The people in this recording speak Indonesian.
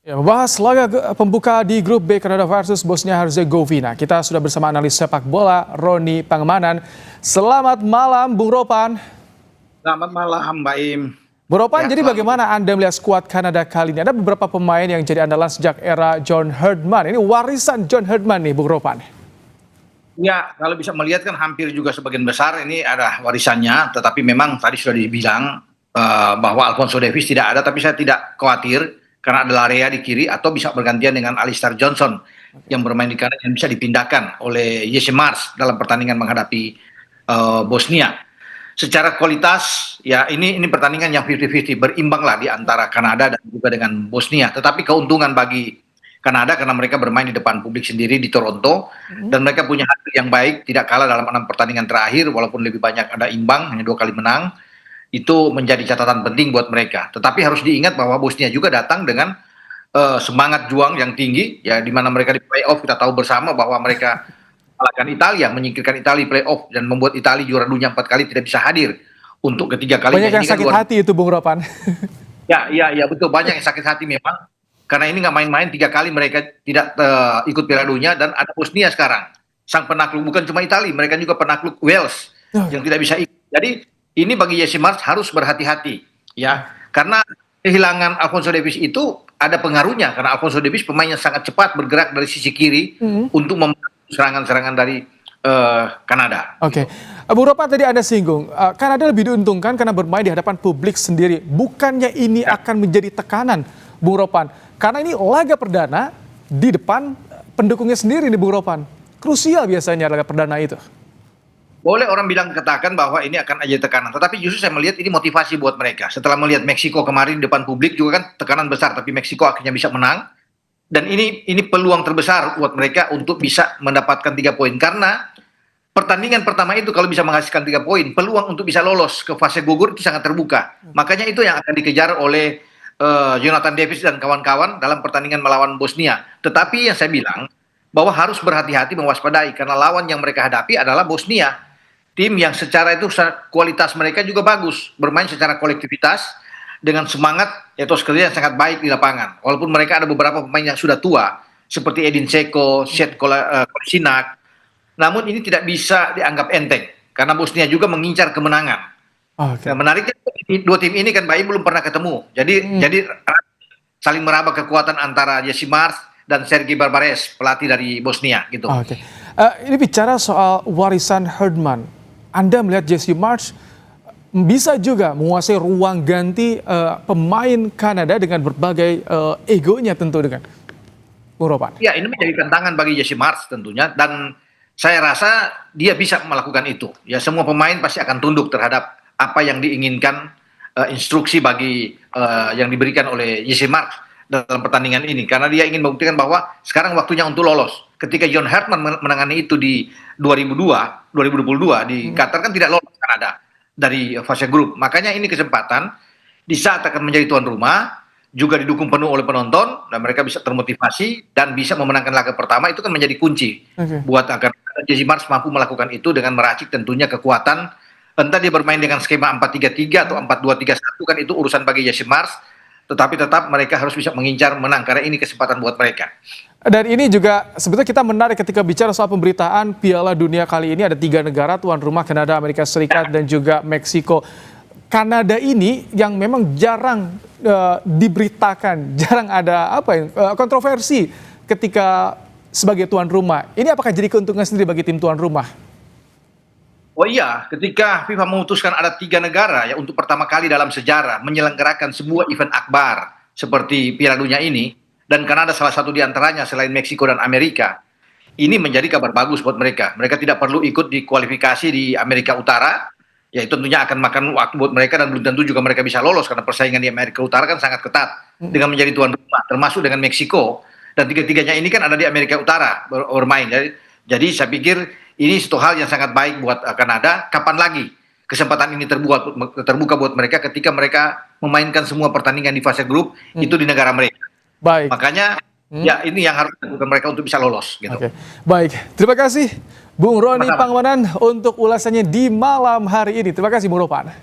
Ya, membahas laga pembuka di grup B Kanada versus Bosnia Herzegovina. Kita sudah bersama analis sepak bola Roni Pangemanan. Selamat malam Bung Ropan. Selamat malam Mbak Im. Bung Ropan, Ya, jadi bagaimana Anda melihat skuad Kanada kali ini? Ada beberapa pemain yang jadi andalan sejak era John Herdman. Ini warisan John Herdman nih Bung Ropan. Ya, kalau bisa melihat kan hampir juga sebagian besar ini ada warisannya. Tetapi memang tadi sudah dibilang bahwa Alphonso Davies tidak ada. Tapi saya tidak khawatir karena ada Larea di kiri atau bisa bergantian dengan Alistair Johnson yang bermain di kanan yang bisa dipindahkan oleh Jesse Marsch dalam pertandingan menghadapi Bosnia. Secara kualitas ya ini pertandingan yang 50-50, berimbang lah di antara Kanada dan juga dengan Bosnia. Tetapi keuntungan bagi Kanada karena mereka bermain di depan publik sendiri di Toronto dan mereka punya hasil yang baik, tidak kalah dalam 6 pertandingan terakhir walaupun lebih banyak ada imbang, hanya 2 kali menang. Itu menjadi catatan penting buat mereka. Tetapi harus diingat bahwa Bosnia juga datang dengan semangat juang yang tinggi, ya, di mana mereka di playoff kita tahu bersama bahwa mereka mengalahkan Italia, menyingkirkan Italia playoff dan membuat Italia juara dunia 4 kali tidak bisa hadir untuk ketiga kali. Banyak yang sakit hati itu Bung Ropan. Ya betul, banyak yang sakit hati memang. Karena ini nggak main-main, 3 kali mereka tidak ikut Piala Dunia dan ada Bosnia sekarang. Sang penakluk, bukan cuma Italia, mereka juga penakluk Wales yang tidak bisa ikut. Jadi ini bagi Jesse Marsch harus berhati-hati, ya, karena kehilangan Alphonso Davies itu ada pengaruhnya karena Alphonso Davies pemain yang sangat cepat bergerak dari sisi kiri untuk membantu serangan-serangan dari Kanada. Oke, Bung Ropan, tadi Anda singgung Kanada lebih diuntungkan karena bermain di hadapan publik sendiri. Bukannya ini akan menjadi tekanan, Bung Ropan? Karena ini laga perdana di depan pendukungnya sendiri nih Bung Ropan. Krusial biasanya laga perdana itu. Boleh orang bilang katakan bahwa ini akan aja tekanan, tetapi justru saya melihat ini motivasi buat mereka. Setelah melihat Meksiko kemarin di depan publik juga kan tekanan besar, tapi Meksiko akhirnya bisa menang. Dan ini peluang terbesar buat mereka untuk bisa mendapatkan 3 poin. Karena pertandingan pertama itu kalau bisa menghasilkan 3 poin, peluang untuk bisa lolos ke fase gugur itu sangat terbuka. Makanya itu yang akan dikejar oleh Jonathan Davis dan kawan-kawan dalam pertandingan melawan Bosnia. Tetapi yang saya bilang bahwa harus berhati-hati, mewaspadai, karena lawan yang mereka hadapi adalah Bosnia. Tim yang secara itu kualitas mereka juga bagus, bermain secara kolektivitas dengan semangat etos kerja yang sangat baik di lapangan. Walaupun mereka ada beberapa pemain yang sudah tua seperti Edin Dzeko, Sead Kolasinac, namun ini tidak bisa dianggap enteng karena Bosnia juga mengincar kemenangan. Nah, menariknya 2 tim ini kan belum pernah ketemu. Jadi saling meraba kekuatan antara Jesse Marsch dan Sergei Barbares, pelatih dari Bosnia gitu. Ini bicara soal warisan Herdman. Anda melihat Jesse Marsch bisa juga menguasai ruang ganti pemain Kanada dengan berbagai egonya tentu dengan Bung Ropan. Ya, ini menjadi tantangan bagi Jesse Marsch tentunya, dan saya rasa dia bisa melakukan itu. Ya, semua pemain pasti akan tunduk terhadap apa yang diinginkan, instruksi bagi yang diberikan oleh Jesse Marsch dalam pertandingan ini, karena dia ingin membuktikan bahwa sekarang waktunya untuk lolos. Ketika John Herdman menangani itu di 2022 di Qatar kan tidak lolos Kanada dari fase grup. Makanya ini kesempatan di saat akan menjadi tuan rumah, juga didukung penuh oleh penonton dan mereka bisa termotivasi dan bisa memenangkan laga pertama. Itu kan menjadi kunci buat agar Jesse Marsch mampu melakukan itu dengan meracik tentunya kekuatan. Entah dia bermain dengan skema 4-3-3 atau 4-2-3-1 kan itu urusan bagi Jesse Marsch. Tetapi tetap mereka harus bisa mengincar menang karena ini kesempatan buat mereka. Dan ini juga sebetulnya kita menarik ketika bicara soal pemberitaan Piala Dunia kali ini, ada 3 negara tuan rumah, Kanada, Amerika Serikat dan juga Meksiko. Kanada ini yang memang jarang diberitakan, jarang ada kontroversi ketika sebagai tuan rumah. Ini apakah jadi keuntungan sendiri bagi tim tuan rumah? Oh iya, ketika FIFA memutuskan ada 3 negara ya untuk pertama kali dalam sejarah menyelenggarakan sebuah event akbar seperti Piala Dunia ini, dan Kanada salah satu di antaranya selain Meksiko dan Amerika, ini menjadi kabar bagus buat mereka. Mereka tidak perlu ikut di kualifikasi di Amerika Utara, ya itu tentunya akan makan waktu buat mereka dan belum tentu juga mereka bisa lolos karena persaingan di Amerika Utara kan sangat ketat dengan menjadi tuan rumah, termasuk dengan Meksiko, dan 3-tiganya ini kan ada di Amerika Utara bermain. Jadi saya pikir ini satu hal yang sangat baik buat Kanada. Kapan lagi kesempatan ini terbuka buat mereka ketika mereka memainkan semua pertandingan di fase grup itu di negara mereka. Baik. Makanya ya ini yang harus dilakukan mereka untuk bisa lolos. Gitu. Baik, terima kasih Bung Roni Pangemanan untuk ulasannya di malam hari ini. Terima kasih Bung Ropan.